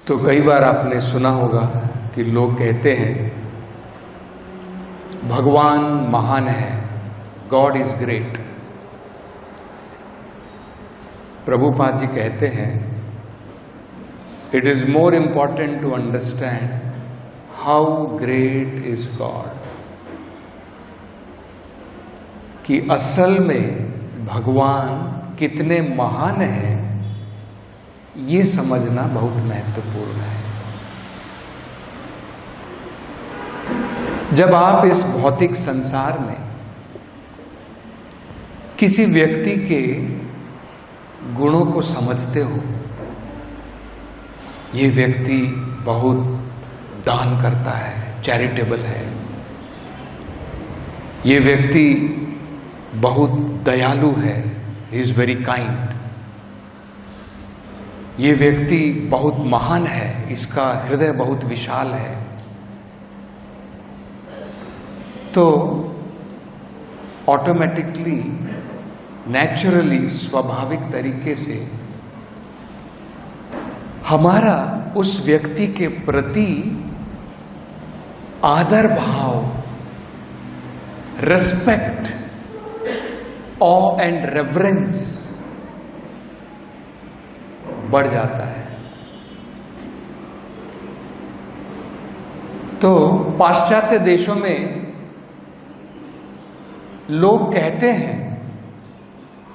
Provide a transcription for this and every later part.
तो कई बार आपने सुना होगा कि लोग कहते हैं भगवान महान है, God is great. Prabhupada ji कहते हैं it is more important to understand how great is God, कि असल में भगवान कितने महान हैं ये समझना बहुत महत्वपूर्ण है। जब आप इस भौतिक संसार में किसी व्यक्ति के गुणों को समझते हो, ये व्यक्ति बहुत दान करता है, चैरिटेबल है, ये व्यक्ति बहुत दयालु है, ही इज वेरी काइंड, ये व्यक्ति बहुत महान है, इसका हृदय बहुत विशाल है, तो ऑटोमेटिकली नेचुरली स्वाभाविक तरीके से हमारा उस व्यक्ति के प्रति आदर भाव, रेस्पेक्ट, ऑ एंड रेवरेंस बढ़ जाता है। तो पाश्चात्य देशों में लोग कहते हैं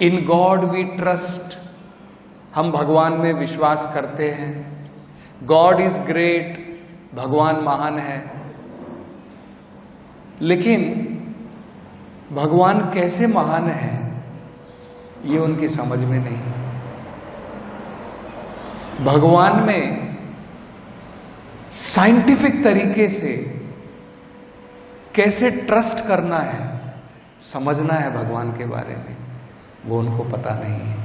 इन गॉड वी ट्रस्ट, हम भगवान में विश्वास करते हैं, गॉड इज ग्रेट, भगवान महान है। लेकिन भगवान कैसे महान है ये उनकी समझ में नहीं। भगवान में साइंटिफिक तरीके से कैसे ट्रस्ट करना है, समझना है भगवान के बारे में, वो उनको पता नहीं है।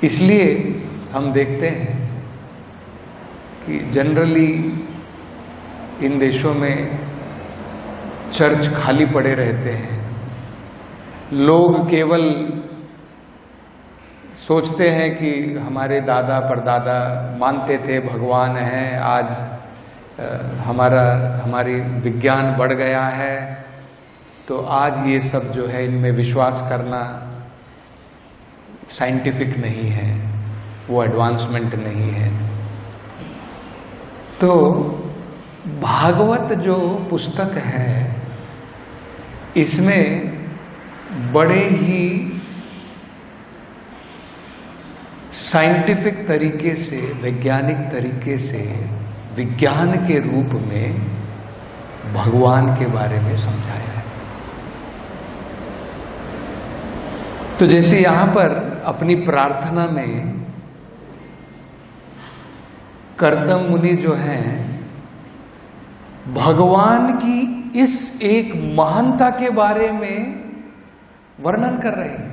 इसलिए हम देखते हैं कि जनरली इन देशों में चर्च खाली पड़े रहते हैं। लोग केवल सोचते हैं कि हमारे दादा परदादा मानते थे भगवान है, आज हमारी विज्ञान बढ़ गया है, तो आज ये सब जो है इनमें विश्वास करना साइंटिफिक नहीं है, वो एडवांसमेंट नहीं है। तो भागवत जो पुस्तक है इसमें बड़े ही साइंटिफिक तरीके से, वैज्ञानिक तरीके से, विज्ञान के रूप में भगवान के बारे में समझाया है। तो जैसे यहां पर अपनी प्रार्थना में कर्दम मुनि जो हैं भगवान की इस एक महानता के बारे में वर्णन कर रहे हैं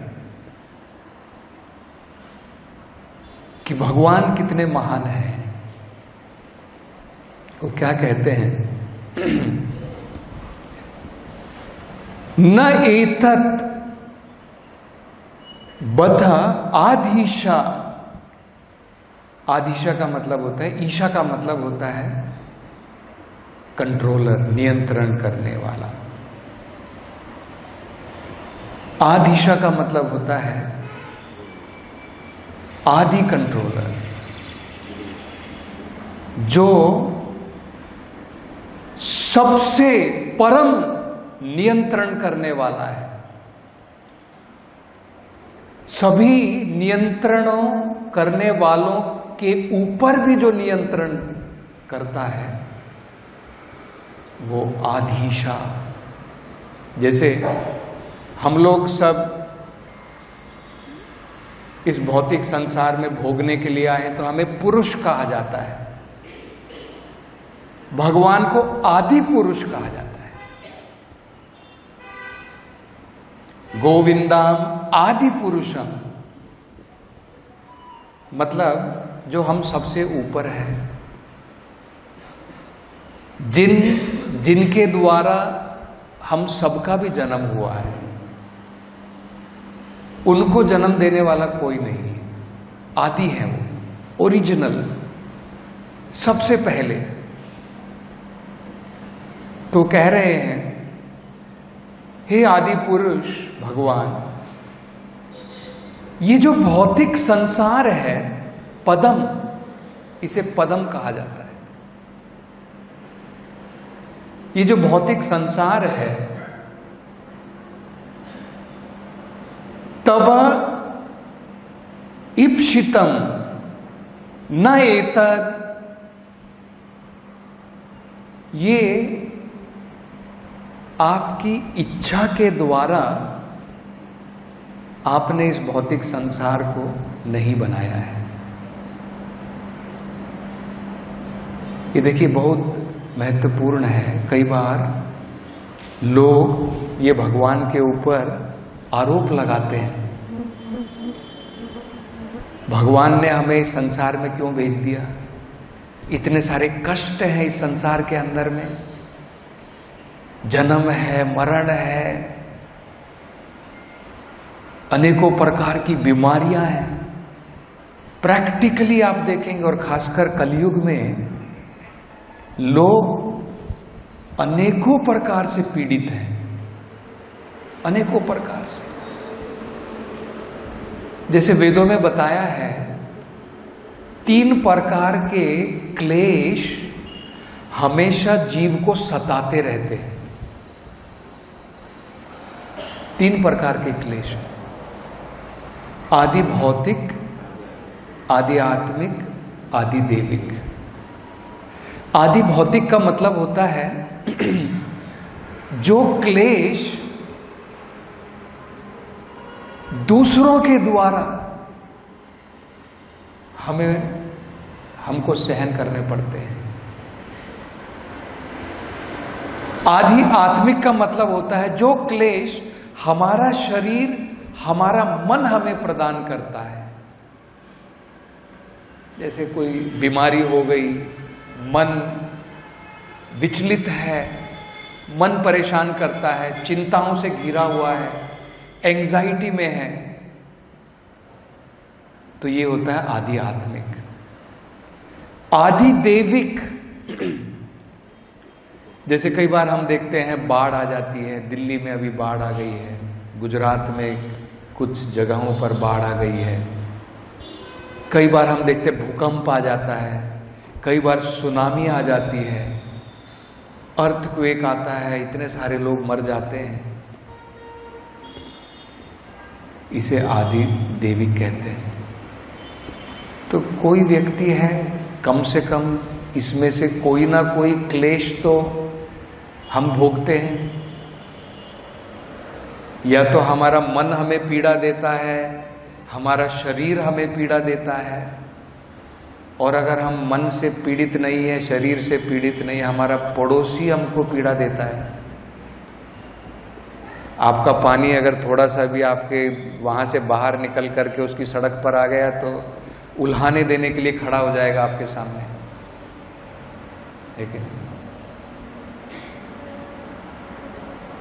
कि भगवान कितने महान हैं। वो क्या कहते हैं, न एतत् बध आधीशा, आधीशा का मतलब होता है, ईशा का मतलब होता है कंट्रोलर, नियंत्रण करने वाला। आधीशा का मतलब होता है आदि कंट्रोलर, जो सबसे परम नियंत्रण करने वाला है। सभी नियंत्रणों करने वालों के ऊपर भी जो नियंत्रण करता है वो आधीशा। जैसे हम लोग सब इस भौतिक संसार में भोगने के लिए आए तो हमें पुरुष कहा जाता है, भगवान को आदि पुरुष कहा जाता है। गोविंदम आदि पुरुषम, मतलब जो हम सबसे ऊपर है, जिनके द्वारा हम सबका भी जन्म हुआ है, उनको जन्म देने वाला कोई नहीं है, आदि है वो। ओरिजिनल, सबसे पहले। तो कह रहे हैं, हे आदि पुरुष भगवान, ये जो भौतिक संसार है, पदम, इसे पदम कहा जाता है। ये जो भौतिक संसार है, तव ईप्सितम न एतद, ये आपकी इच्छा के द्वारा आपने इस भौतिक संसार को नहीं बनाया है। ये देखिए बहुत महत्वपूर्ण है। कई बार लोग ये भगवान के ऊपर आरोप लगाते हैं, भगवान ने हमें इस संसार में क्यों भेज दिया, इतने सारे कष्ट हैं इस संसार के अंदर में, जन्म है, मरण है, अनेकों प्रकार की बीमारियां हैं। प्रैक्टिकली आप देखेंगे, और खासकर कलयुग में लोग अनेकों प्रकार से पीड़ित हैं, अनेकों प्रकार से। जैसे वेदों में बताया है, 3 प्रकार के क्लेश हमेशा जीव को सताते रहते हैं। 3 प्रकार के क्लेश, आदि भौतिक, आदि आत्मिक, आदि देविक। आदि भौतिक का मतलब होता है जो क्लेश दूसरों के द्वारा हमको सहन करने पड़ते हैं। आदि आत्मिक का मतलब होता है जो क्लेश हमारा शरीर, हमारा मन हमें प्रदान करता है। जैसे कोई बीमारी हो गई, मन विचलित है, मन परेशान करता है, चिंताओं से घिरा हुआ है, एंजाइटी में है, तो ये होता है आदि आत्मिक। आदि देविक, जैसे कई बार हम देखते हैं बाढ़ आ जाती है, दिल्ली में अभी बाढ़ आ गई है, गुजरात में कुछ जगहों पर बाढ़ आ गई है, कई बार हम देखते भूकंप आ जाता है, कई बार सुनामी आ जाती है, अर्थक्वेक आता है, इतने सारे लोग मर जाते हैं। इसे आदि देविक कहते हैं। तो कोई व्यक्ति है, कम से कम इसमें से कोई ना कोई क्लेश तो हम भोगते हैं। या तो हमारा मन हमें पीड़ा देता है, हमारा शरीर हमें पीड़ा देता है, और अगर हम मन से पीड़ित नहीं है, शरीर से पीड़ित नहीं, हमारा पड़ोसी हमको पीड़ा देता है। आपका पानी अगर थोड़ा सा भी आपके वहां से बाहर निकल करके उसकी सड़क पर आ गया तो उल्हाने देने के लिए खड़ा हो जाएगा आपके सामने, लेकिन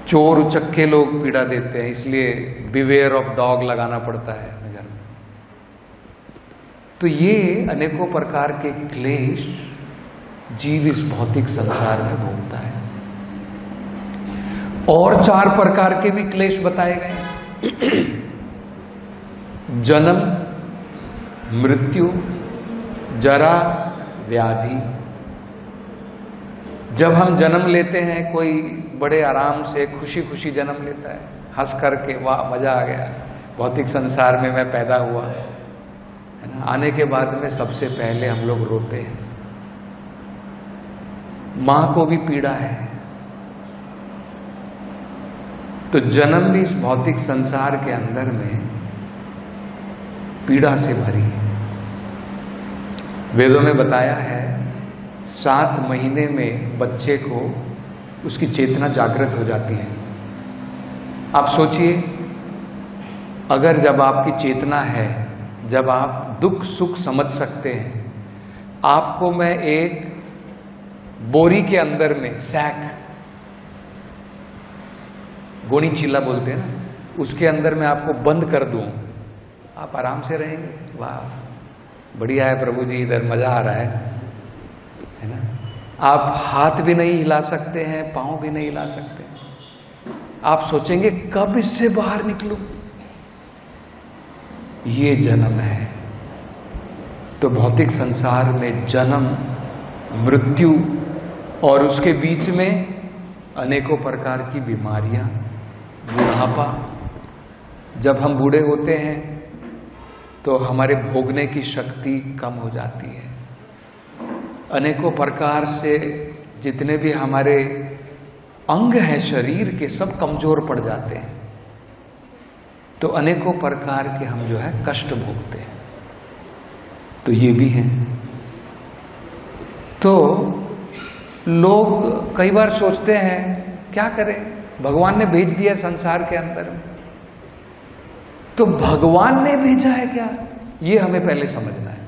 चोर उचक्के लोग पीड़ा देते हैं, इसलिए बिवेयर ऑफ डॉग लगाना पड़ता है घर में। तो ये अनेकों प्रकार के क्लेश जीव इस भौतिक संसार में भोगता है। और 4 प्रकार के भी क्लेश बताए गए, जन्म, मृत्यु, जरा, व्याधि। जब हम जन्म लेते हैं, कोई बड़े आराम से खुशी खुशी जन्म लेता है, हंस करके, वाह मजा आ गया, भौतिक संसार में मैं पैदा हुआ, है ना। आने के बाद में सबसे पहले हम लोग रोते हैं। मां को भी पीड़ा है। तो जन्म भी इस भौतिक संसार के अंदर में पीड़ा से भरी है। वेदों में बताया है 7 महीने में बच्चे को उसकी चेतना जागृत हो जाती है। आप सोचिए, अगर जब आपकी चेतना है, जब आप दुख सुख समझ सकते हैं, आपको मैं एक बोरी के अंदर में, सैक, गोनी चीला बोलते हैं ना, उसके अंदर में आपको बंद कर दूं, आप आराम से रहेंगे? वाह, बढ़िया है प्रभु जी, इधर मजा आ रहा है ना। आप हाथ भी नहीं हिला सकते हैं, पांव भी नहीं हिला सकते। आप सोचेंगे कब इससे बाहर निकलूं। ये जन्म है। तो भौतिक संसार में जन्म, मृत्यु और उसके बीच में अनेकों प्रकार की बीमारियां, बुढ़ापा। जब हम बूढ़े होते हैं तो हमारे भोगने की शक्ति कम हो जाती है। अनेकों प्रकार से जितने भी हमारे अंग हैं शरीर के, सब कमजोर पड़ जाते हैं। तो अनेकों प्रकार के हम जो है कष्ट भोगते हैं। तो ये भी हैं। तो लोग कई बार सोचते हैं क्या करें, भगवान ने भेज दिया संसार के अंदर में, तो भगवान ने भेजा है क्या, ये हमें पहले समझना है।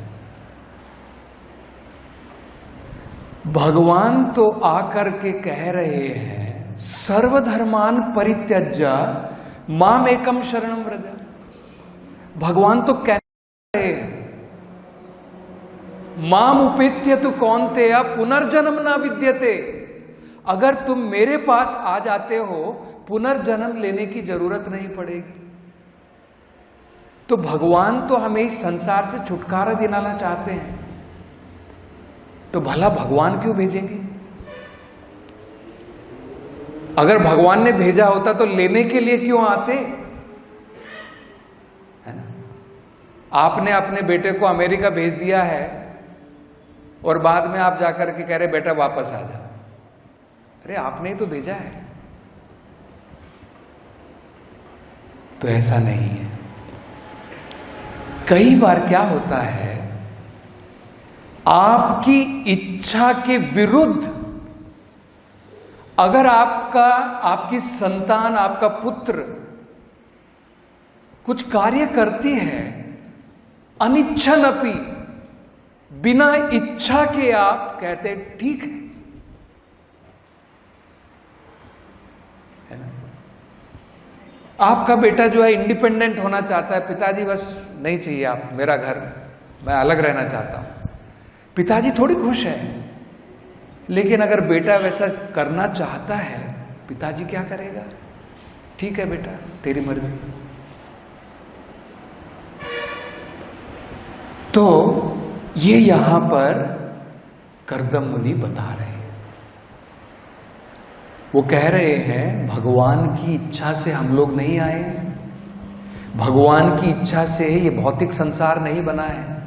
भगवान तो आकर के कह रहे हैं सर्वधर्मान परित्यज्य माम एकम शरणम व्रज। भगवान तो कह रहे हैं माम उपेत्य तु कौन्तेय पुनर्जन्म ना विद्यते। अगर तुम मेरे पास आ जाते हो पुनर्जन्म लेने की जरूरत नहीं पड़ेगी। तो भगवान तो हमें इस संसार से छुटकारा दिलाना चाहते हैं, तो भला भगवान क्यों भेजेंगे? अगर भगवान ने भेजा होता तो लेने के लिए क्यों आते, है ना। आपने अपने बेटे को अमेरिका भेज दिया है और बाद में आप जाकर के कह रहे बेटा वापस आ जा। अरे आपने ही तो भेजा है। तो ऐसा नहीं है। कई बार क्या होता है, आपकी इच्छा के विरुद्ध अगर आपकी संतान, आपका पुत्र कुछ कार्य करती है, अनिच्छनपि, बिना इच्छा के आप कहते ठीक है ना। आपका बेटा जो है इंडिपेंडेंट होना चाहता है, पिताजी बस नहीं चाहिए आप मेरा घर, मैं अलग रहना चाहता हूं। पिताजी थोड़ी खुश है, लेकिन अगर बेटा वैसा करना चाहता है, पिताजी क्या करेगा? ठीक है बेटा, तेरी मर्जी। तो ये यहां पर कर्दम मुनि बता रहे हैं। वो कह रहे हैं भगवान की इच्छा से हम लोग नहीं आए, भगवान की इच्छा से ये भौतिक संसार नहीं बना है।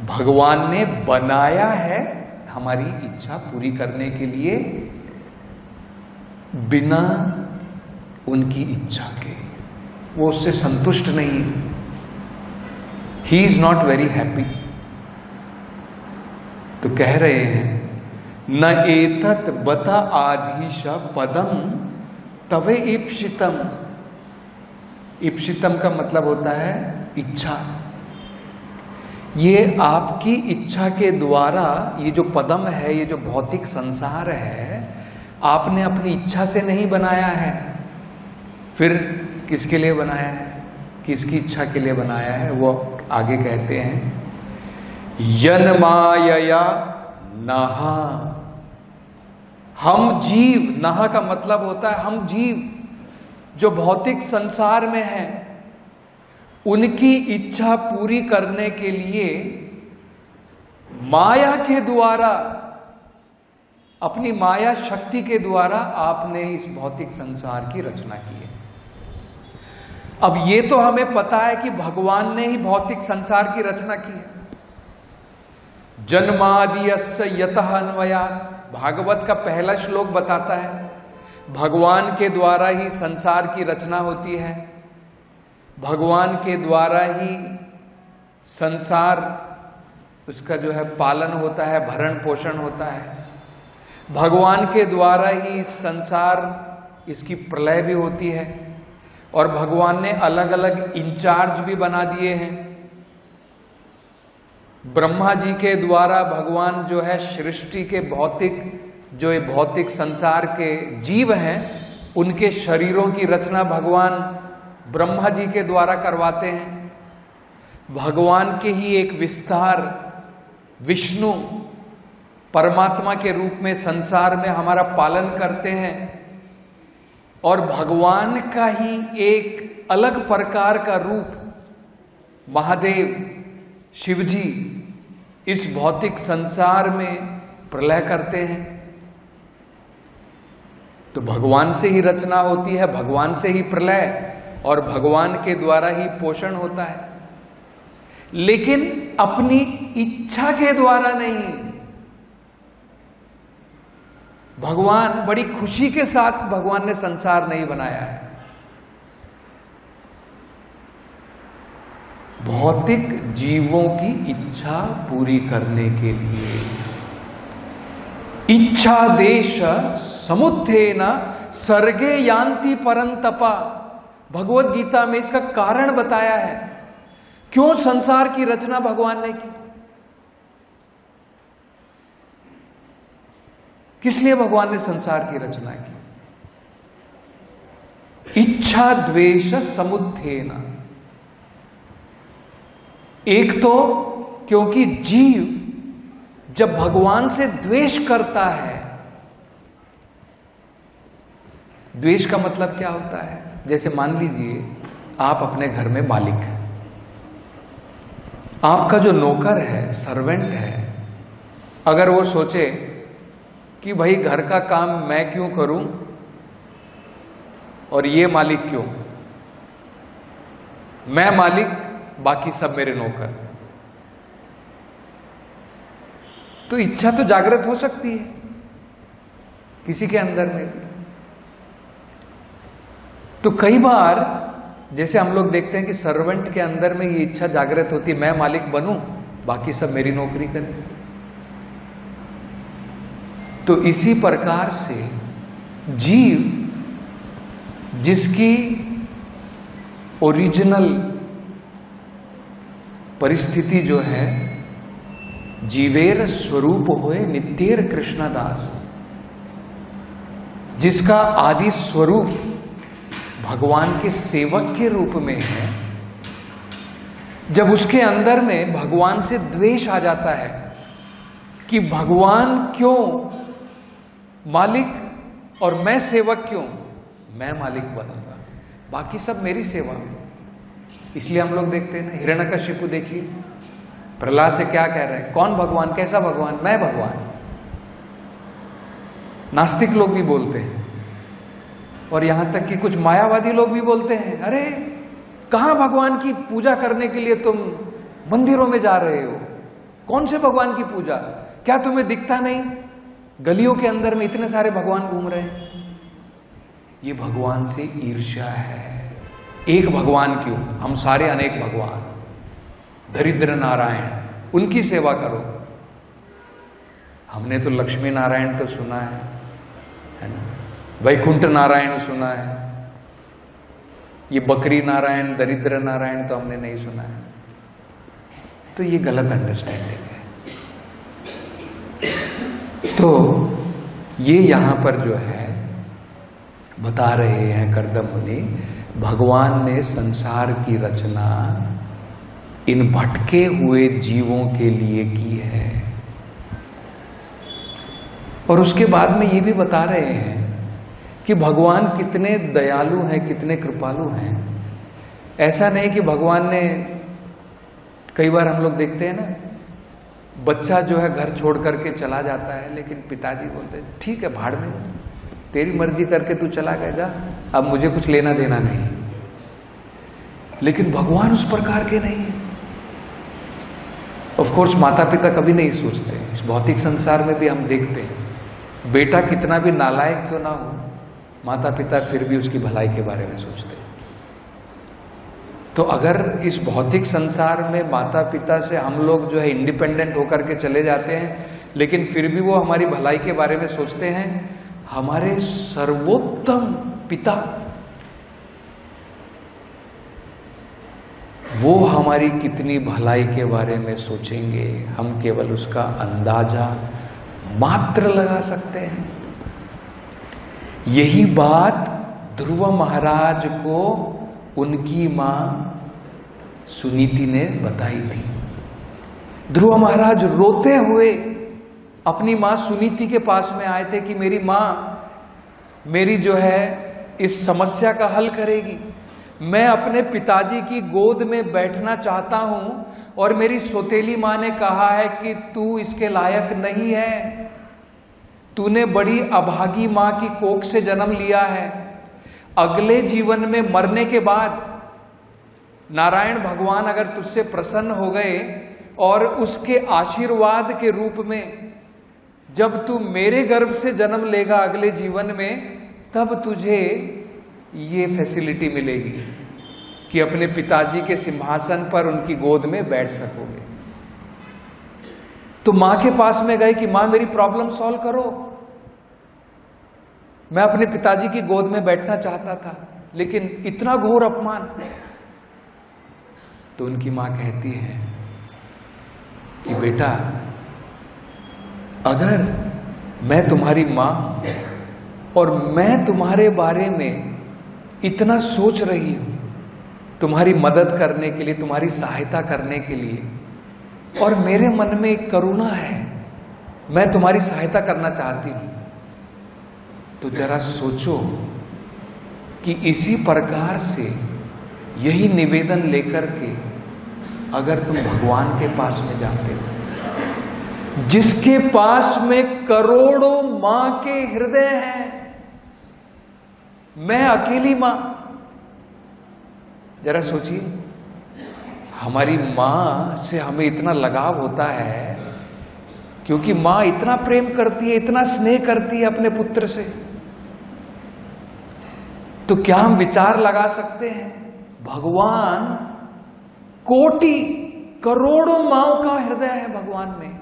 भगवान ने बनाया है हमारी इच्छा पूरी करने के लिए, बिना उनकी इच्छा के। वो उससे संतुष्ट नहीं है। He is not very happy. तो कह रहे हैं न एतत् बत आधीश पदम तवे ईप्सितम। ईप्सितम का मतलब होता है इच्छा। ये आपकी इच्छा के द्वारा ये जो पदम है, ये जो भौतिक संसार है, आपने अपनी इच्छा से नहीं बनाया है। फिर किसके लिए बनाया है, किसकी इच्छा के लिए बनाया है? वो आगे कहते हैं यन्मायया नहा। हम जीव, नहा का मतलब होता है हम जीव जो भौतिक संसार में हैं, उनकी इच्छा पूरी करने के लिए माया के द्वारा, अपनी माया शक्ति के द्वारा आपने इस भौतिक संसार की रचना की है। अब ये तो हमें पता है कि भगवान ने ही भौतिक संसार की रचना की है। जन्मादियस्य यतः अन्वयात्, भागवत का पहला श्लोक बताता है भगवान के द्वारा ही संसार की रचना होती है, भगवान के द्वारा ही संसार उसका जो है पालन होता है, भरण पोषण होता है। भगवान के द्वारा ही संसार, इसकी प्रलय भी होती है। और भगवान ने अलग अलग इंचार्ज भी बना दिए हैं। ब्रह्मा जी के द्वारा भगवान जो है सृष्टि के भौतिक, जो ये भौतिक संसार के जीव हैं, उनके शरीरों की रचना भगवान ब्रह्मा जी के द्वारा करवाते हैं। भगवान के ही एक विस्तार विष्णु परमात्मा के रूप में संसार में हमारा पालन करते हैं, और भगवान का ही एक अलग प्रकार का रूप महादेव शिवजी इस भौतिक संसार में प्रलय करते हैं। तो भगवान से ही रचना होती है, भगवान से ही प्रलय, और भगवान के द्वारा ही पोषण होता है, लेकिन अपनी इच्छा के द्वारा नहीं। भगवान बड़ी खुशी के साथ भगवान ने संसार नहीं बनाया है। भौतिक जीवों की इच्छा पूरी करने के लिए इच्छा देश समुत्थेन सर्गे यान्ति परंतपा, भगवत गीता में इसका कारण बताया है क्यों संसार की रचना भगवान ने की, किस लिए भगवान ने संसार की रचना की। इच्छा द्वेष समुत्थेन, एक तो क्योंकि जीव जब भगवान से द्वेष करता है, द्वेष का मतलब क्या होता है, जैसे मान लीजिए आप अपने घर में मालिक हैं, आपका जो नौकर है, सर्वेंट है, अगर वो सोचे कि भाई घर का काम मैं क्यों करूं और ये मालिक क्यों, मैं मालिक बाकी सब मेरे नौकर, तो इच्छा तो जागृत हो सकती है किसी के अंदर में भी। तो कई बार जैसे हम लोग देखते हैं कि सर्वेंट के अंदर में ये इच्छा जागृत होती है, मैं मालिक बनूं बाकी सब मेरी नौकरी करें। तो इसी प्रकार से जीव जिसकी ओरिजिनल परिस्थिति जो है, जीवेर स्वरूप होए नित्येर कृष्णदास, जिसका आदि स्वरूप भगवान के सेवक के रूप में है, जब उसके अंदर में भगवान से द्वेष आ जाता है कि भगवान क्यों मालिक और मैं सेवक क्यों, मैं मालिक बनूंगा बाकी सब मेरी सेवा। इसलिए हम लोग देखते हैं ना, हिरण्यकशिपु देखिए प्रहलाद से क्या कह रहे हैं, कौन भगवान, कैसा भगवान, मैं भगवान। नास्तिक लोग भी बोलते हैं, और यहां तक कि कुछ मायावादी लोग भी बोलते हैं, अरे कहां भगवान की पूजा करने के लिए तुम मंदिरों में जा रहे हो, कौन से भगवान की पूजा, क्या तुम्हें दिखता नहीं, गलियों के अंदर में इतने सारे भगवान घूम रहे हैं। ये भगवान से ईर्ष्या है, एक भगवान क्यों, हम सारे अनेक भगवान, दरिद्र नारायण उनकी सेवा करो। हमने तो लक्ष्मी नारायण तो सुना है ना, वैकुंठ नारायण सुना है, ये बकरी नारायण दरिद्र नारायण तो हमने नहीं सुना है। तो ये गलत अंडरस्टैंडिंग है। तो ये यहां पर जो है बता रहे हैं कर्दम मुनि, भगवान ने संसार की रचना इन भटके हुए जीवों के लिए की है। और उसके बाद में ये भी बता रहे हैं कि भगवान कितने दयालु हैं, कितने कृपालु हैं। ऐसा नहीं कि भगवान ने, कई बार हम लोग देखते हैं ना, बच्चा जो है घर छोड़ करके चला जाता है, लेकिन पिताजी बोलते हैं ठीक है भाड़ में, तेरी मर्जी करके तू चला गया, जा, अब मुझे कुछ लेना देना नहीं। लेकिन भगवान उस प्रकार के नहीं है। ऑफ कोर्स माता पिता कभी नहीं सोचते, इस भौतिक संसार में भी हम देखते हैं, बेटा कितना भी नालायक क्यों ना हो, माता पिता फिर भी उसकी भलाई के बारे में सोचते हैं। तो अगर इस भौतिक संसार में माता पिता से हम लोग जो है इंडिपेंडेंट होकर के चले जाते हैं, लेकिन फिर भी वो हमारी भलाई के बारे में सोचते हैं, हमारे सर्वोत्तम पिता वो हमारी कितनी भलाई के बारे में सोचेंगे, हम केवल उसका अंदाजा मात्र लगा सकते हैं। यही बात ध्रुव महाराज को उनकी मां सुनीति ने बताई थी। ध्रुव महाराज रोते हुए अपनी मां सुनीति के पास में आए थे कि मेरी मां मेरी जो है इस समस्या का हल करेगी। मैं अपने पिताजी की गोद में बैठना चाहता हूं और मेरी सौतेली मां ने कहा है कि तू इसके लायक नहीं है, तूने बड़ी अभागी मां की कोख से जन्म लिया है। अगले जीवन में मरने के बाद नारायण भगवान अगर तुझसे प्रसन्न हो गए और उसके आशीर्वाद के रूप में जब तू मेरे गर्भ से जन्म लेगा अगले जीवन में, तब तुझे ये फैसिलिटी मिलेगी कि अपने पिताजी के सिंहासन पर उनकी गोद में बैठ सकोगे। तो मां के पास में गए कि मां मेरी प्रॉब्लम सॉल्व करो, मैं अपने पिताजी की गोद में बैठना चाहता था, लेकिन इतना घोर अपमान। तो उनकी मां कहती है कि बेटा, अगर मैं तुम्हारी मां और मैं तुम्हारे बारे में इतना सोच रही हूं, तुम्हारी मदद करने के लिए, तुम्हारी सहायता करने के लिए, और मेरे मन में एक करुणा है, मैं तुम्हारी सहायता करना चाहती हूं, तो जरा सोचो कि इसी प्रकार से यही निवेदन लेकर के अगर तुम भगवान के पास में जाते हो, जिसके पास में करोड़ों मां के हृदय हैं, मैं अकेली मां, जरा सोचिए, हमारी मां से हमें इतना लगाव होता है क्योंकि मां इतना प्रेम करती है, इतना स्नेह करती है अपने पुत्र से। तो क्या हम विचार लगा सकते हैं, भगवान कोटि करोड़ों माओं का हृदय है भगवान में,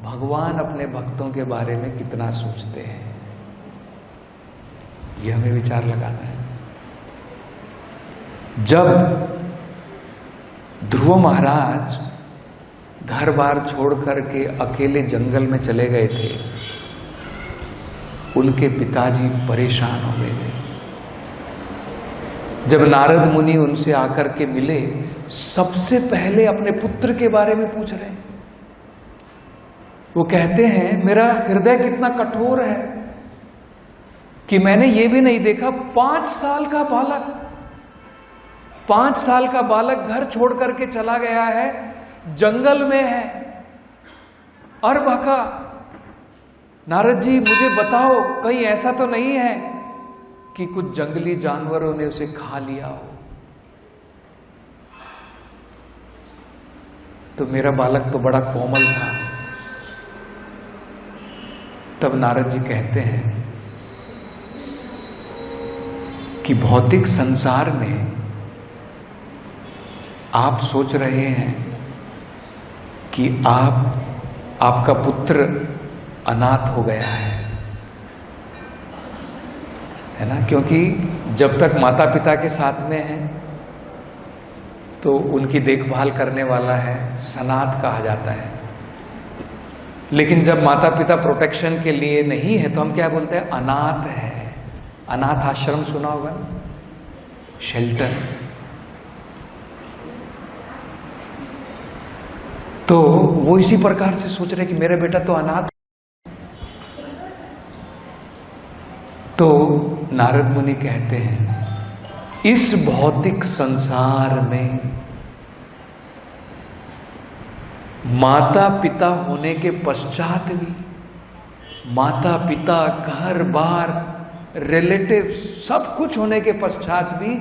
भगवान अपने भक्तों के बारे में कितना सोचते हैं, ये हमें विचार लगाना है। जब ध्रुव महाराज घर बार छोड़ करके अकेले जंगल में चले गए थे, उनके पिताजी परेशान हो गए थे। जब नारद मुनि उनसे आकर के मिले, सबसे पहले अपने पुत्र के बारे में पूछ रहे हैं। वो कहते हैं, मेरा हृदय कितना कठोर है कि मैंने ये भी नहीं देखा 5 साल का बालक, 5 साल का बालक घर छोड़ करके चला गया है, जंगल में है, अर्भका। नारद जी मुझे बताओ, कहीं ऐसा तो नहीं है कि कुछ जंगली जानवरों ने उसे खा लिया हो? तो मेरा बालक तो बड़ा कोमल था। तब नारद जी कहते हैं कि भौतिक संसार में आप सोच रहे हैं कि आपका पुत्र अनाथ हो गया है ना, क्योंकि जब तक माता पिता के साथ में है तो उनकी देखभाल करने वाला है, सनाथ कहा जाता है। लेकिन जब माता पिता प्रोटेक्शन के लिए नहीं है तो हम क्या बोलते हैं, अनाथ है। अनाथ आश्रम सुना होगा, शेल्टर। तो वो इसी प्रकार से सोच रहे कि मेरा बेटा तो अनाथ। तो नारद मुनि कहते हैं, इस भौतिक संसार में माता पिता होने के पश्चात भी, माता पिता, घर बार, रिलेटिव सब कुछ होने के पश्चात भी,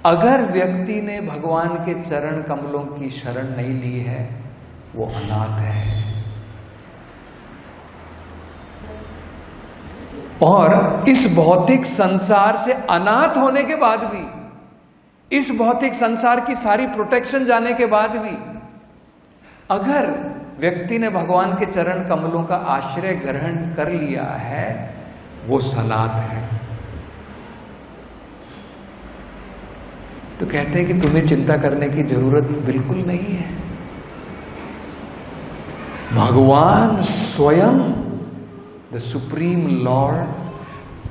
अगर व्यक्ति ने भगवान के चरण कमलों की शरण नहीं ली है, वो अनाथ है। और इस भौतिक संसार से अनाथ होने के बाद भी, इस भौतिक संसार की सारी प्रोटेक्शन जाने के बाद भी, अगर व्यक्ति ने भगवान के चरण कमलों का आश्रय ग्रहण कर लिया है, वो सनाथ है। तो कहते हैं कि तुम्हें चिंता करने की जरूरत बिल्कुल नहीं है। भगवान स्वयं, the supreme lord,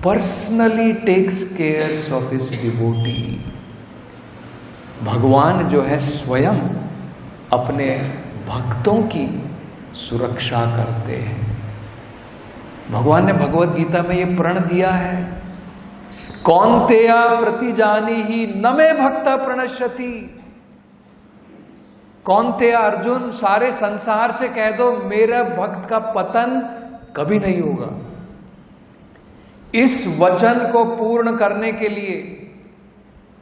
personally takes care of his devotee. भगवान जो है स्वयं अपने भक्तों की सुरक्षा करते हैं। भगवान ने भगवत गीता में ये प्रण दिया है, कौन्तेय प्रतिजानीहि न मे भक्ता प्रणश्यति। कौन्तेय अर्जुन, सारे संसार से कह दो मेरा भक्त का पतन कभी नहीं होगा। इस वचन को पूर्ण करने के लिए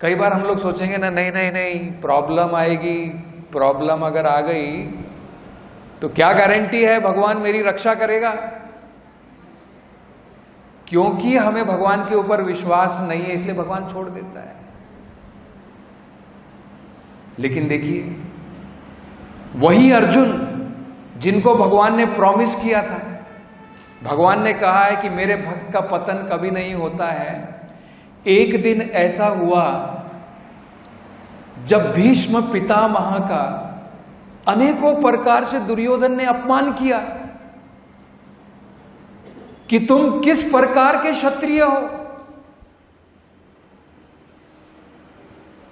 कई बार हम लोग सोचेंगे ना, नहीं नहीं नहीं प्रॉब्लम आएगी, प्रॉब्लम अगर आ गई तो क्या गारंटी है भगवान मेरी रक्षा करेगा। क्योंकि हमें भगवान के ऊपर विश्वास नहीं है इसलिए भगवान छोड़ देता है। लेकिन देखिए, वही अर्जुन जिनको भगवान ने प्रॉमिस किया था, भगवान ने कहा है कि मेरे भक्त का पतन कभी नहीं होता है, एक दिन ऐसा हुआ जब भीष्म पितामह का अनेकों प्रकार से दुर्योधन ने अपमान किया कि तुम किस प्रकार के क्षत्रिय हो।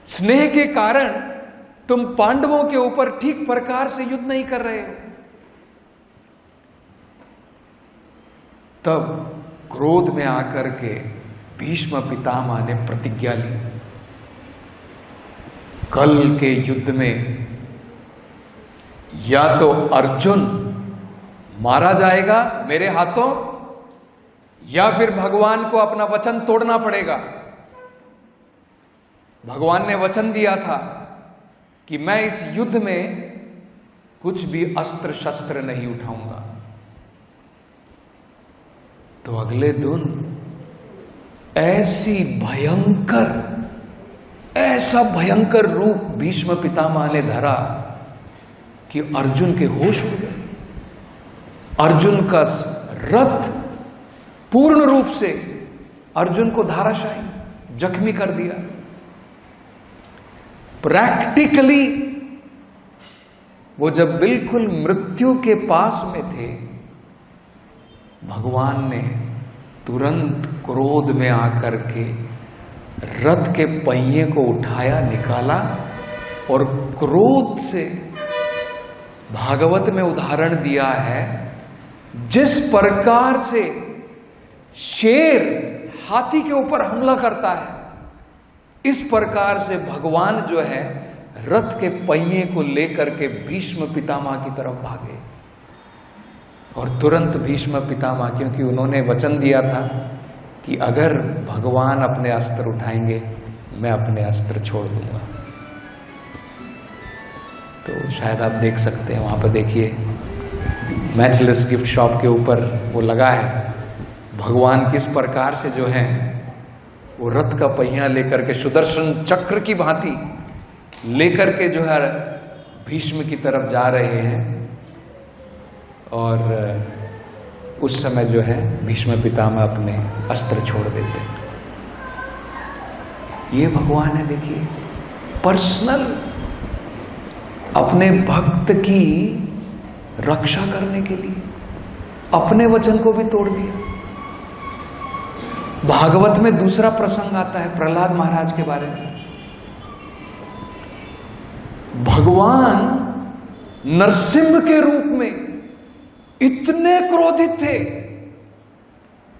स्नेह के कारण तुम पांडवों के ऊपर ठीक प्रकार से युद्ध नहीं कर रहे हो। तब क्रोध में आकर के भीष्म पितामह ने प्रतिज्ञा ली, कल के युद्ध में या तो अर्जुन मारा जाएगा मेरे हाथों या फिर भगवान को अपना वचन तोड़ना पड़ेगा। भगवान ने वचन दिया था कि मैं इस युद्ध में कुछ भी अस्त्र शस्त्र नहीं उठाऊंगा। तो अगले दिन ऐसा भयंकर रूप भीष्म पितामह ने धरा कि अर्जुन के होश उड़ गए। अर्जुन का रथ पूर्ण रूप से अर्जुन को धाराशायी जख्मी कर दिया। प्रैक्टिकली वो जब बिल्कुल मृत्यु के पास में थे, भगवान ने तुरंत क्रोध में आकर के रथ के पहिए को उठाया, निकाला और क्रोध से, भागवत में उदाहरण दिया है, जिस प्रकार से शेर हाथी के ऊपर हमला करता है, इस प्रकार से भगवान जो है रथ के पहिए को लेकर के भीष्म पितामह की तरफ भागे। और तुरंत भीष्म पितामह, क्योंकि उन्होंने वचन दिया था कि अगर भगवान अपने अस्त्र उठाएंगे मैं अपने अस्त्र छोड़ दूंगा। तो शायद आप देख सकते हैं, वहां पर देखिए मैचलेस गिफ्ट शॉप के ऊपर वो लगा है, भगवान किस प्रकार से जो है वो रथ का पहिया लेकर के सुदर्शन चक्र की भांति लेकर के जो है भीष्म की तरफ जा रहे हैं। और उस समय जो है भीष्म पितामह अपने अस्त्र छोड़ देते। ये भगवान है, देखिए, पर्सनल अपने भक्त की रक्षा करने के लिए अपने वचन को भी तोड़ दिया। भागवत में दूसरा प्रसंग आता है प्रहलाद महाराज के बारे में। भगवान नरसिंह के रूप में इतने क्रोधित थे,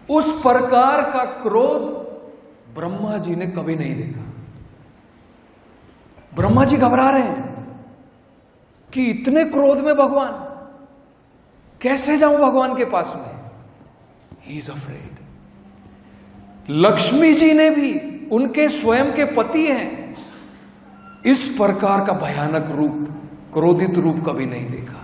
उस प्रकार का क्रोध ब्रह्मा जी ने कभी नहीं देखा। ब्रह्मा जी घबरा रहे हैं कि इतने क्रोध में भगवान, कैसे जाऊं भगवान के पास में। He is afraid. Lakshmi ji ने भी, उनके स्वयं के पति हैं, इस प्रकार का भयानक रूप, क्रोधित रूप कभी नहीं देखा।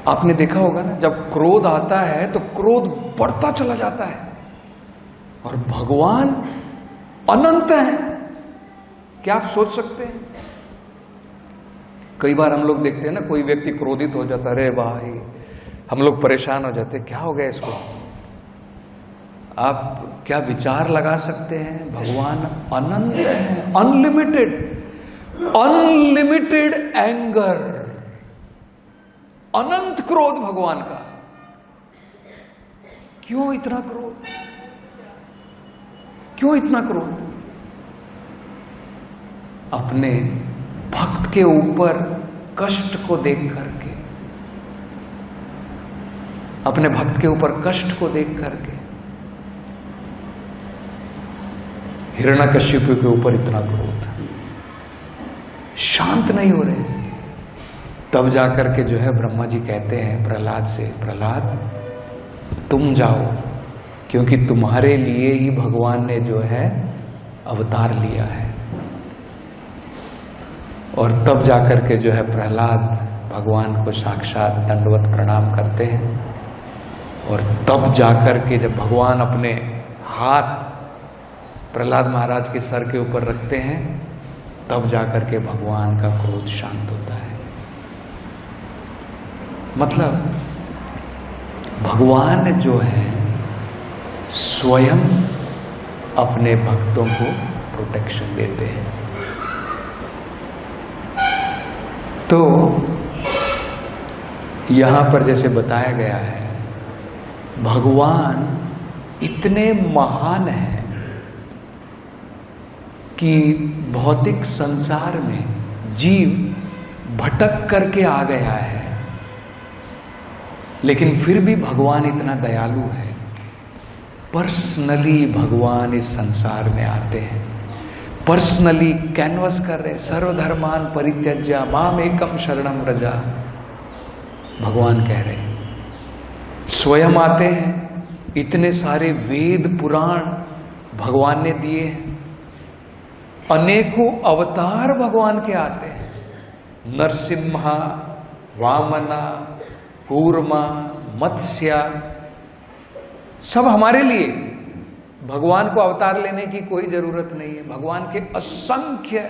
आपने देखा होगा ना, जब क्रोध आता है तो क्रोध बढ़ता चला जाता है। और भगवान अनंत हैं, क्या आप सोच सकते हैं? कई बार हम लोग देखते हैं ना, कोई व्यक्ति क्रोधित हो जाता है, अरे भाई, हम लोग परेशान हो जाते हैं, क्या हो गया इसको। आप क्या विचार लगा सकते हैं? भगवान अनंत है, अनलिमिटेड, अनलिमिटेड एंगर, अनंत क्रोध भगवान का। क्यों इतना क्रोध? क्यों इतना क्रोध? अपने भक्त के ऊपर कष्ट को देख करके, अपने भक्त के ऊपर कष्ट को देख करके हिरण्यकश्यप के ऊपर इतना क्रोध, शांत नहीं हो रहे। तब जाकर के जो है ब्रह्मा जी कहते हैं प्रहलाद से, प्रहलाद तुम जाओ, क्योंकि तुम्हारे लिए ही भगवान ने जो है अवतार लिया है। और तब जाकर के जो है प्रहलाद भगवान को साक्षात दंडवत प्रणाम करते हैं। और तब जाकर के जब भगवान अपने हाथ प्रहलाद महाराज के सर के ऊपर रखते हैं, तब जाकर के भगवान का क्रोध शांत होता है। मतलब भगवान जो है स्वयं अपने भक्तों को प्रोटेक्शन देते हैं। तो यहां पर जैसे बताया गया है, भगवान इतने महान हैं कि भौतिक संसार में जीव भटक करके आ गया है, लेकिन फिर भी भगवान इतना दयालु है। पर्सनली भगवान इस संसार में आते हैं, पर्सनली कैनवस कर रहे हैं, सर्वधर्मान परित्यज्य माम एकम शरणम व्रज। भगवान कह रहे हैं, स्वयं आते हैं, इतने सारे वेद पुराण भगवान ने दिए हैं, अनेकों अवतार भगवान के आते हैं, नरसिम्हा, वामना, कूर्मा, मत्स्य, सब हमारे लिए। भगवान को अवतार लेने की कोई जरूरत नहीं है। भगवान के असंख्य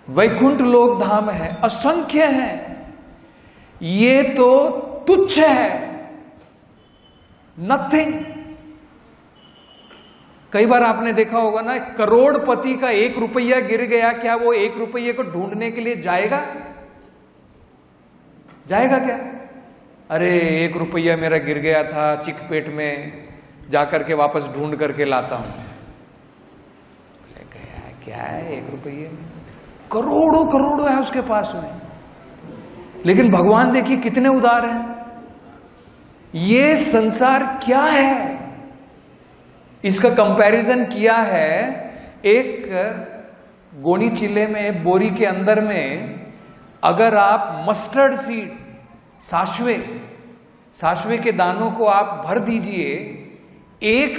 वैकुंठ लोक धाम है, असंख्य है। ये तो तुच्छ है, नथिंग। कई बार आपने देखा होगा ना, करोड़पति का 1 रुपया गिर गया, क्या वो 1 रुपये को ढूंढने के लिए जाएगा? जाएगा क्या? अरे 1 रुपया मेरा गिर गया था चिकपेट में, जाकर के वापस ढूंढ करके लाता हूं। क्या है 1 रुपये में? करोड़ों करोड़ों है उसके पास में। लेकिन भगवान देखिए कितने उदार हैं। ये संसार क्या है, इसका कंपैरिजन किया है एक गोनी चिल्ले में, बोरी के अंदर में अगर आप मस्टर्ड सीड, साशवे के दानों को आप भर दीजिए, एक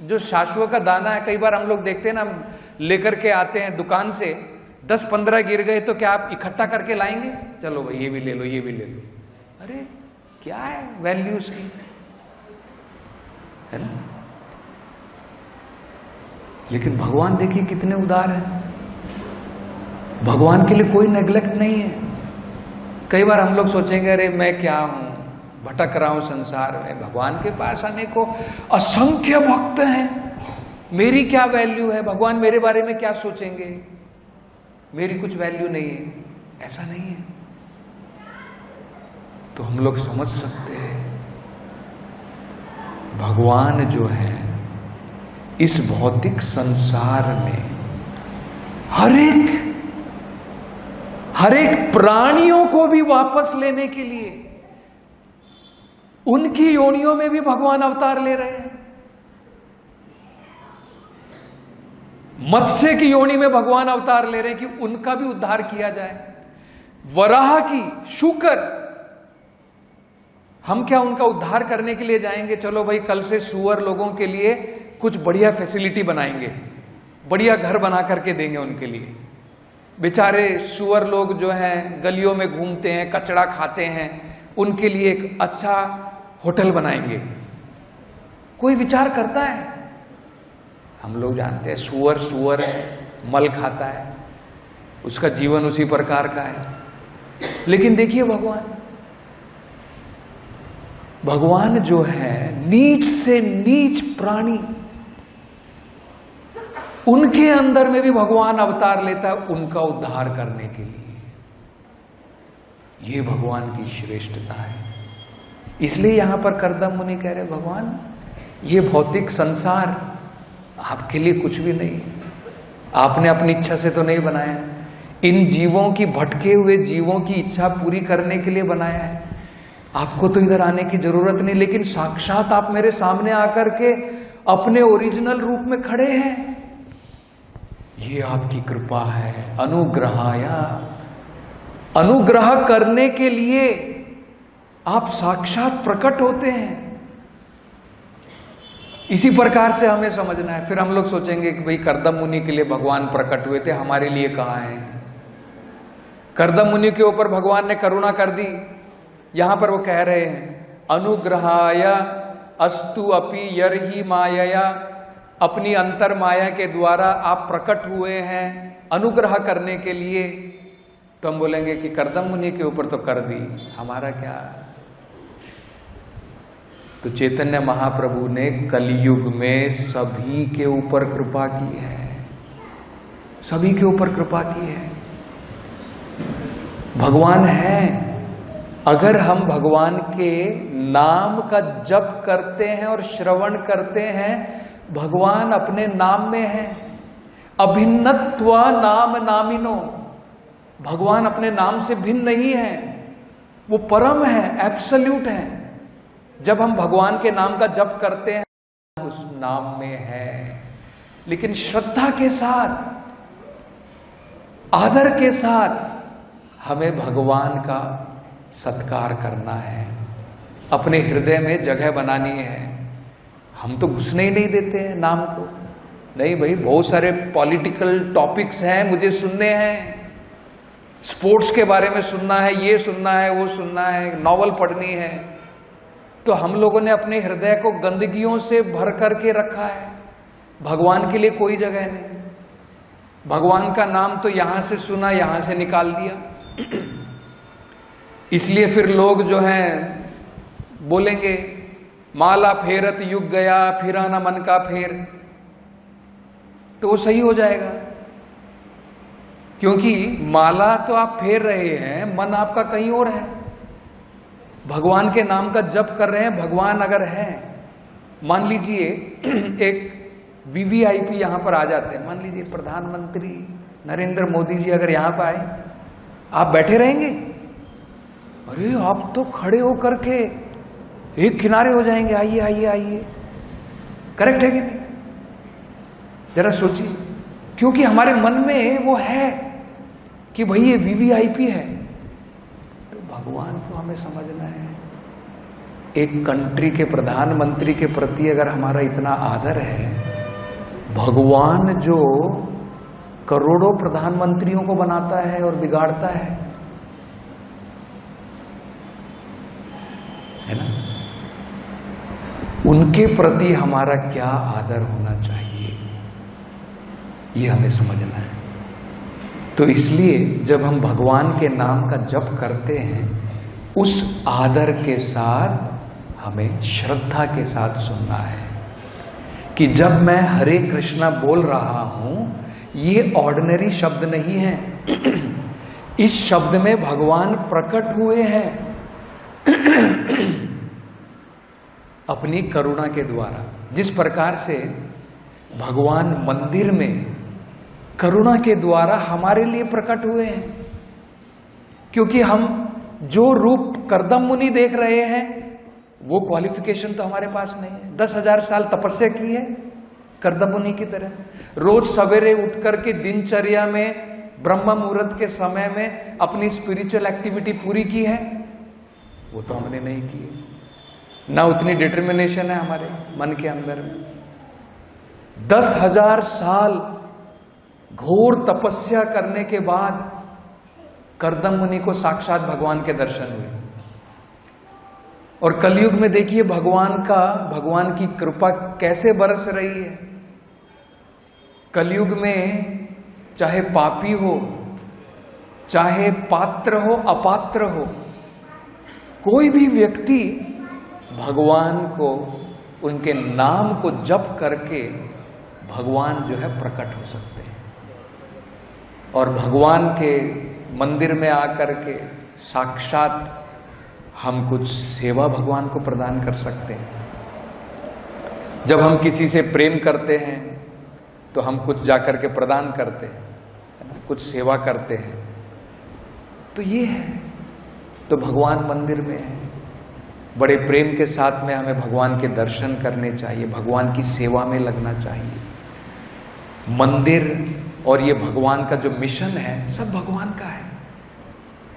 जो साशवे का दाना है, कई बार हम लोग देखते हैं ना, लेकर के आते हैं दुकान से, 10-15 गिर गए तो क्या आप इकट्ठा करके लाएंगे? चलो भाई ये भी ले लो, ये भी ले लो। अरे क्या है वैल्यू उसकी, है ना? लेकिन भगवान देखिए कितने उदार हैं। भगवान के लिए कोई नेग्लेक्ट नहीं है। कई बार हम लोग सोचेंगे अरे मैं क्या हूं, भटक रहा हूं संसार में। भगवान के पास अनेकों असंख्य भक्त हैं, मेरी क्या वैल्यू है, भगवान मेरे बारे में क्या सोचेंगे, मेरी कुछ वैल्यू नहीं है। ऐसा नहीं है। तो हम लोग समझ सकते हैं भगवान जो है इस भौतिक संसार में हर एक प्राणियों को भी वापस लेने के लिए उनकी योनियों में भी भगवान अवतार ले रहे हैं। मत्स्य की योनि में भगवान अवतार ले रहे हैं कि उनका भी उद्धार किया जाए। वराह की, शुकर, हम क्या उनका उद्धार करने के लिए जाएंगे? चलो भाई कल से सुअर लोगों के लिए कुछ बढ़िया फैसिलिटी बनाएंगे, बढ़िया घर बना करके देंगे उनके लिए। बेचारे सुअर लोग जो हैं गलियों में घूमते हैं, कचड़ा खाते हैं, उनके लिए एक अच्छा होटल बनाएंगे। कोई विचार करता है? हम लोग जानते हैं सुअर मल खाता है, उसका जीवन उसी प्रकार का है। लेकिन देखिए भगवान जो है नीच से नीच प्राणी, उनके अंदर में भी भगवान अवतार लेता है उनका उद्धार करने के लिए। ये भगवान की श्रेष्ठता है। इसलिए यहां पर करदम मुनि कह रहे भगवान ये भौतिक संसार आपके लिए कुछ भी नहीं। आपने अपनी इच्छा से तो नहीं बनाया, इन जीवों की, भटके हुए जीवों की इच्छा पूरी करने के लिए बनाया है। आपको तो इधर आने की जरूरत नहीं, लेकिन साक्षात आप मेरे सामने आकर के अपने ओरिजिनल रूप में खड़े हैं। ये आपकी कृपा है। अनुग्रहाया, अनुग्रह करने के लिए आप साक्षात प्रकट होते हैं। इसी प्रकार से हमें समझना है। फिर हम लोग सोचेंगे कि भाई कर्दम मुनि के लिए भगवान प्रकट हुए थे, हमारे लिए कहां है? कर्दम मुनि के ऊपर भगवान ने करुणा कर दी। यहां पर वो कह रहे हैं अनुग्रहाय अस्तु अपि यर्हि मायया, अपनी अंतर माया के द्वारा आप प्रकट हुए हैं अनुग्रह करने के लिए। तो हम बोलेंगे कि कर्दम मुनि के ऊपर तो कर दी, हमारा क्या? तो चैतन्य महाप्रभु ने कलयुग में सभी के ऊपर कृपा की है, सभी के ऊपर कृपा की है। भगवान है। अगर हम भगवान के नाम का जप करते हैं और श्रवण करते हैं, भगवान अपने नाम में है। अभिन्नत्वा नाम नामिनो, भगवान अपने नाम से भिन्न नहीं है, वो परम है, एब्सोल्यूट है। जब हम भगवान के नाम का जप करते हैं, उस नाम में है। लेकिन श्रद्धा के साथ, आदर के साथ हमें भगवान का सत्कार करना है, अपने हृदय में जगह बनानी है। हम तो घुसने ही नहीं देते हैं नाम को। नहीं भाई, बहुत सारे पॉलिटिकल टॉपिक्स हैं, मुझे सुनने हैं, स्पोर्ट्स के बारे में सुनना है, ये सुनना है, वो सुनना है, नॉवल पढ़नी है। तो हम लोगों ने अपने हृदय को गंदगियों से भर करके रखा है। भगवान के लिए कोई जगह नहीं। भगवान का नाम तो यहां से सुना, यहां से निकाल दिया। इसलिए फिर लोग जो हैं बोलेंगे माला फेरत युग गया, फिरा ना मन का फेर। तो वो सही हो जाएगा, क्योंकि माला तो आप फेर रहे हैं, मन आपका कहीं और है। भगवान के नाम का जप कर रहे हैं। भगवान अगर है, मान लीजिए एक वीवीआईपी यहां पर आ जाते हैं, मान लीजिए प्रधानमंत्री नरेंद्र मोदी जी अगर यहां पर आए, आप बैठे रहेंगे? अरे आप तो खड़े होकर के एक किनारे हो जाएंगे, आइए आइए आइए। करेक्ट है कि नहीं? जरा सोचिए, क्योंकि हमारे मन में वो है कि भाई ये वीवीआईपी है। तो भगवान को हमें समझना है। एक कंट्री के प्रधानमंत्री के प्रति अगर हमारा इतना आदर है, भगवान जो करोड़ों प्रधानमंत्रियों को बनाता है और बिगाड़ता है ना, उनके प्रति हमारा क्या आदर होना चाहिए, ये हमें समझना है। तो इसलिए जब हम भगवान के नाम का जप करते हैं, उस आदर के साथ हमें श्रद्धा के साथ सुनना है कि जब मैं हरे कृष्णा बोल रहा हूं, ये ऑर्डिनरी शब्द नहीं है। इस शब्द में भगवान प्रकट हुए हैं अपनी करुणा के द्वारा। जिस प्रकार से भगवान मंदिर में करुणा के द्वारा हमारे लिए प्रकट हुए हैं, क्योंकि हम जो रूप कर्दम मुनि देख रहे हैं, वो क्वालिफिकेशन तो हमारे पास नहीं है। 10,000 साल तपस्या की है कर्दम मुनि की तरह। रोज सवेरे उठ करके दिनचर्या में ब्रह्म मुहूर्त के समय में अपनी स्पिरिचुअल एक्टिविटी पूरी की है, वो तो हमने नहीं की है। ना उतनी डिटर्मिनेशन है हमारे मन के अंदर में। 10,000 साल घोर तपस्या करने के बाद कर्दम मुनि को साक्षात भगवान के दर्शन हुए। और कलयुग में देखिए भगवान की कृपा कैसे बरस रही है। कलयुग में चाहे पापी हो, चाहे पात्र हो, अपात्र हो, कोई भी व्यक्ति भगवान को, उनके नाम को जप करके भगवान जो है प्रकट हो सकते हैं। और भगवान के मंदिर में आकर के साक्षात हम कुछ सेवा भगवान को प्रदान कर सकते हैं। जब हम किसी से प्रेम करते हैं, तो हम कुछ जाकर के प्रदान करते हैं, कुछ सेवा करते हैं। तो ये है, तो भगवान मंदिर में है। बड़े प्रेम के साथ में हमें भगवान के दर्शन करने चाहिए, भगवान की सेवा में लगना चाहिए। मंदिर और ये भगवान का जो मिशन है सब भगवान का है,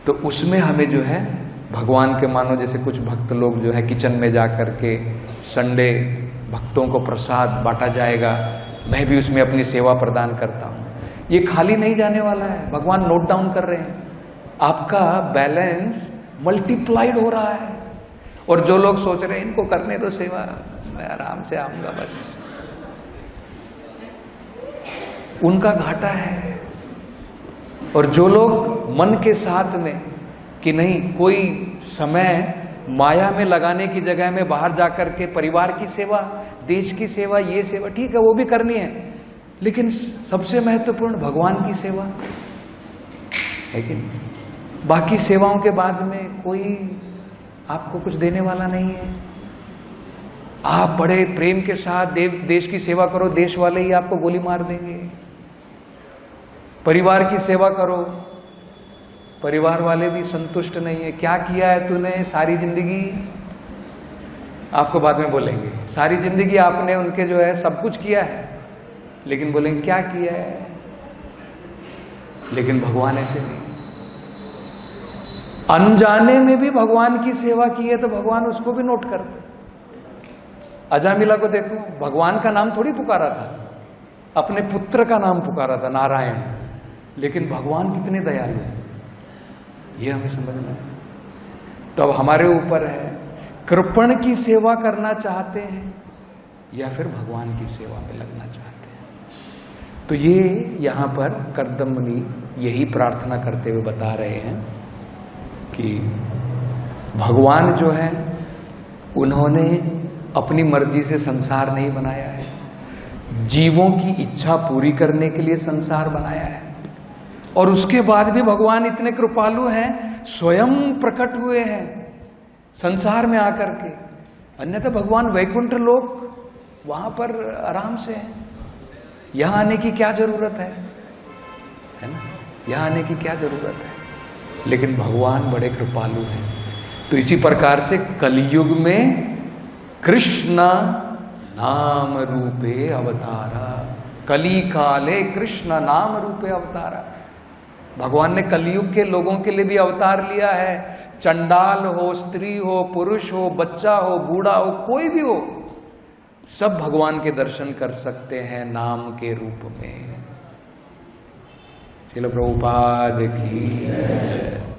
तो उसमें हमें जो है भगवान के, मानो जैसे कुछ भक्त लोग जो है किचन में जा कर के संडे भक्तों को प्रसाद बांटा जाएगा, मैं भी उसमें अपनी सेवा प्रदान करता हूँ। ये खाली नहीं जाने वाला है, भगवान नोट डाउन कर रहे हैं, आपका बैलेंस मल्टीप्लाइड हो रहा है। और जो लोग सोच रहे हैं इनको करने दो सेवा, मैं आराम से आऊंगा बस, उनका घाटा है। और जो लोग मन के साथ में कि नहीं, कोई समय माया में लगाने की जगह में बाहर जाकर के परिवार की सेवा, देश की सेवा, ये सेवा ठीक है वो भी करनी है, लेकिन सबसे महत्वपूर्ण भगवान की सेवा है कि नहीं? बाकी सेवाओं के बाद में कोई आपको कुछ देने वाला नहीं है। आप बड़े प्रेम के साथ देश की सेवा करो, देश वाले ही आपको गोली मार देंगे। परिवार की सेवा करो, परिवार वाले भी संतुष्ट नहीं है। क्या किया है तूने सारी जिंदगी, आपको बाद में बोलेंगे। सारी जिंदगी आपने उनके जो है सब कुछ किया है, लेकिन बोलेंगे क्या किया है। लेकिन भगवान ऐसे नहीं, अनजाने में भी भगवान की सेवा की है तो भगवान उसको भी नोट करते। अजामिला को देखो, भगवान का नाम थोड़ी पुकारा था, अपने पुत्र का नाम पुकारा था, नारायण, लेकिन भगवान कितने दयालु हैं ये हमें समझना है। तो अब हमारे ऊपर है, कृपण की सेवा करना चाहते हैं या फिर भगवान की सेवा में लगना चाहते हैं। तो ये यहां पर कर्दम मुनि यही प्रार्थना करते हुए बता रहे हैं कि भगवान जो है उन्होंने अपनी मर्जी से संसार नहीं बनाया है, जीवों की इच्छा पूरी करने के लिए संसार बनाया है। और उसके बाद भी भगवान इतने कृपालु हैं, स्वयं प्रकट हुए हैं संसार में आकर के। अन्यथा भगवान वैकुंठ लोक वहां पर आराम से है, यहां आने की क्या जरूरत है ना, यहां आने की क्या जरूरत है। लेकिन भगवान बड़े कृपालु हैं। तो इसी प्रकार से कलयुग में कृष्ण नाम रूपे अवतारा, कली काले कृष्ण नाम रूपे अवतारा। भगवान ने कलयुग के लोगों के लिए भी अवतार लिया है। चंडाल हो, स्त्री हो, पुरुष हो, बच्चा हो, बूढ़ा हो, कोई भी हो, सब भगवान के दर्शन कर सकते हैं नाम के रूप में। श्रील प्रभुपाद की।